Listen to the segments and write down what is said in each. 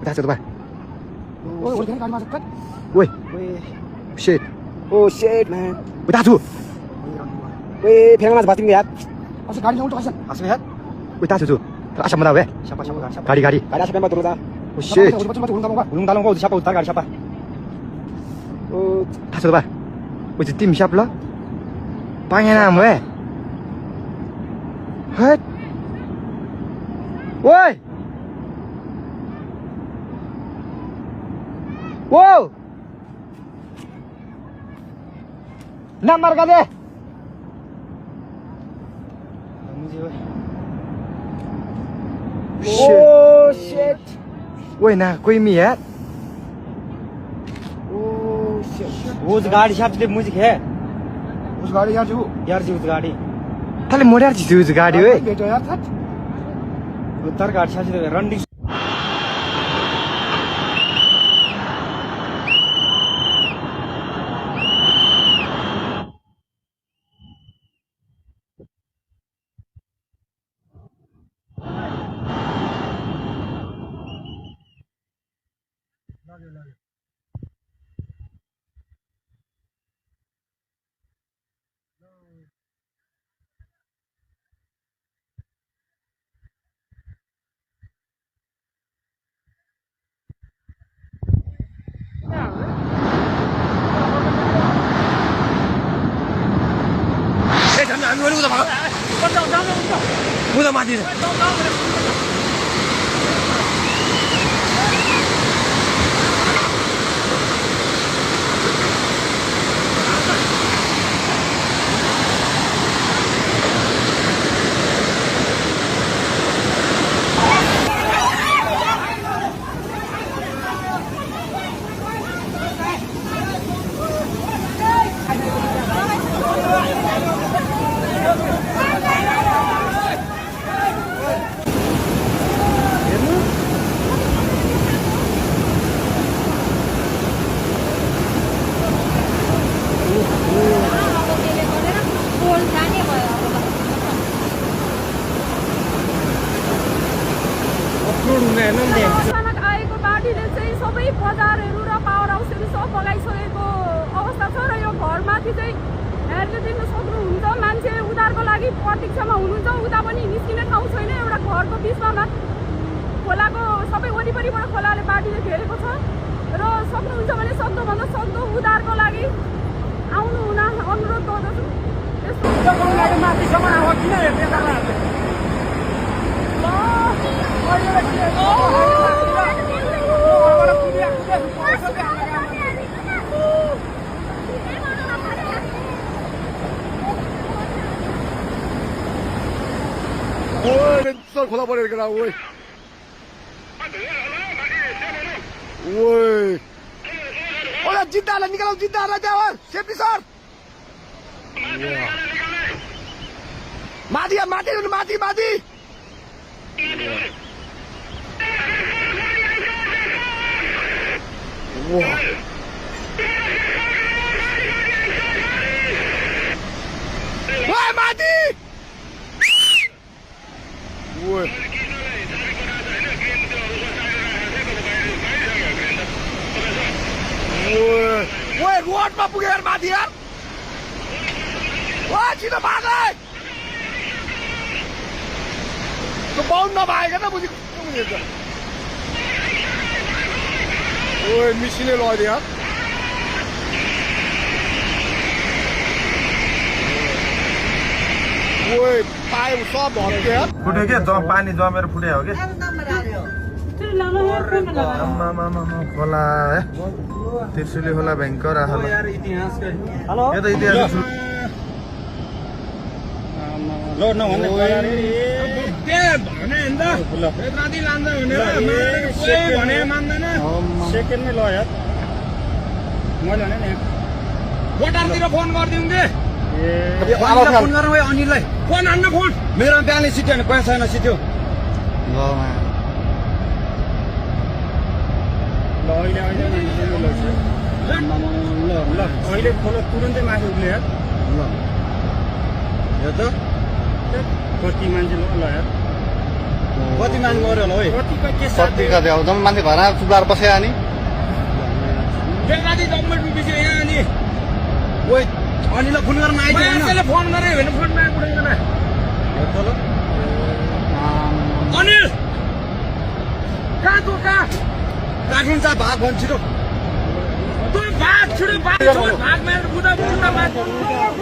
Udah coba. Ôi, cái masuk kan? Woi. Shit. Oh shit man. Udah tuh. Wih, pengen mas batin lihat. Masuk garis untuk asal. Asal lihat. Udah tuh. Terasa mana weh? Siapa? Gari. Gari siapa yang turun dah? Oh shit. Ulung talong kau siapa utar gari siapa? Oh, 다 쳐봐. 왜 tim siapa lo? Pangenan weh. Hei. Woi. Wow. Nomor kade. Oh shit. Woi nah, कोई मियाँ? Oh shit. उस गाड़ी से music है उस गाड़ी यार जो उस गाड़ी थाले मोड़ियार जिसु उस गाड़ी वे. बेटो यार था. उतर गाड़ी से रंडी Udah mati. अचानक आएको बाढीले चाहिँ सबै बजारहरू र पावर हाउसहरू सब बगाइसकेको अवस्था छ र यो घरमाथि चाहिँ हेर्दै दिन सक्नुहुन्छ. मान्छे उधारको लागि प्रतीक्षामा हुनुहुन्छ. उता पनि निस्किने ठाउँ छैन. एउटा घरको बिचमा खोलाको सबै वरिपरिबाट खोलाले बाढीले घेरेको छ र सक्नुहुन्छ भने सक्दोभन्दा सक्दो उधारको लागि आउनु हुन अनुरोध गर्दछु. ओए चल खोला परेर गरा ओए. ओए. ओला जिद्दालाई निकालौ जिद्दालाई जाओ. Safety sir. माथि माथि माथि. Wow. Woi mati. Woi. Woi road ma puger mati yaar. Wah छिटो भाग है. तो बाउन्ड नभएको त बुझी बुझेछ. ओए मिसिने लड्यो यार. ओए पाइप सब भत्के यार. फुट्यो के पानी जमेर फुट्यो हो के. आमा खोला है. त्रिशुली खोला भयंकर आलो. हेलो यो त इतिहास लो न भन्ने भने नि त राति लान्छ भनेर कोही भने मान्दैन. सेकेन्डमै ल यार मैले भने नि बटारतिर फोन गरिदिउँ के. फोन गरौँ है अनिललाई. फोन हान्न फोन. मेरो बिहानै सिट्यो भने पैसा छैन सिट्यो. ल अहिले खोलो तुरुन्तै माथि उक्ले यार. ल यो त कति मान्छे ल यार. कति मान गऱ्यो होला है कतिका त्यो जम्मा मान्छे घरमा चुलाएर बस्यो अनि बेलुका चाहिँ जम्मै डुबी चाहिँ यहाँ अनि ओइ अनिललाई फोन गर्न आइदियो होइन मान्छेले फोन गरे होइन फोनमा आइपुग्दैन अनिल कहाँ तँ कहाँ काठिन्छ भाग भन्छ छिटो तँ भाग छिटो भाग भाग मारेर बुझा बुझ्दा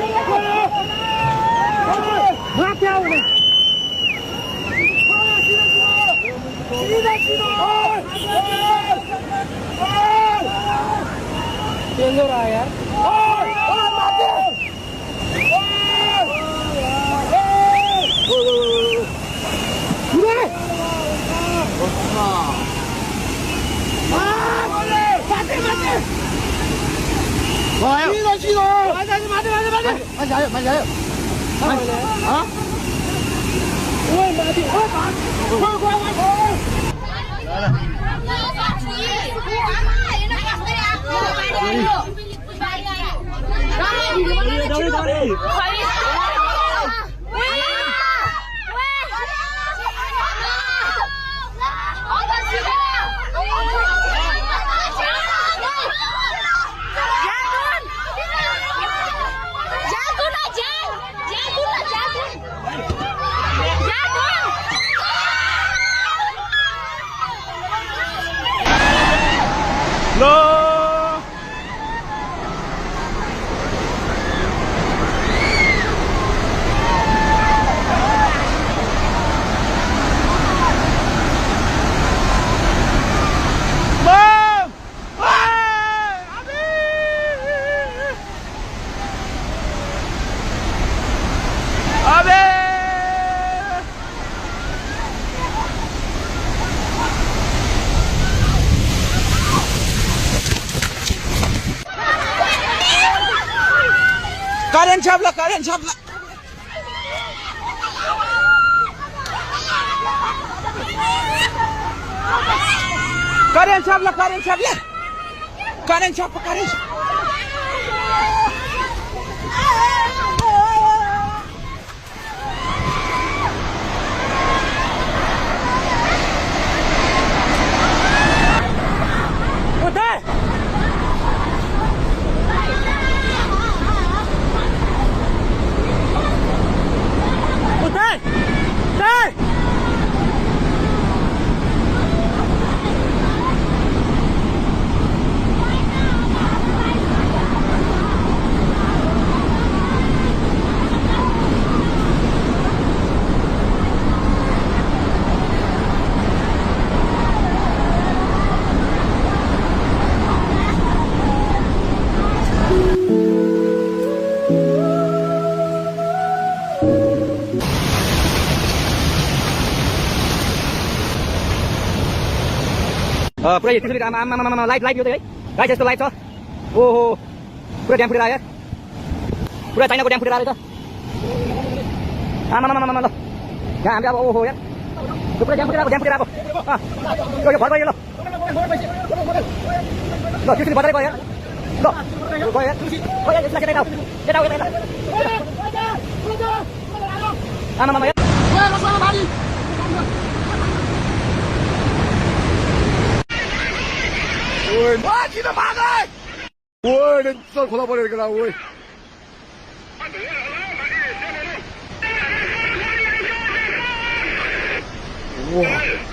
करेन्ट छाप्ला करेन्ट छाप्ला करेन्ट छाप्ला करेन्ट छाप्ला करेन्ट छाप करेन्ट पुरै आमा लाइभ लाइभ यो त है गाइस यस्तो लाइभ छ ओहो पुरा ड्याम फुटेर आयो पुरा चाइनाको ड्याम फुटेर आयो त आमा ल यहाँ हामी अब ओहो यार त्यो पुरा ड्याम फुटेर आएको यो भर गयो ल त्यसरी भत्रै गयो यार ल गयो यार यसलाई केटा आमा यार ओइ चल खोला परेर गेला ओइ वाह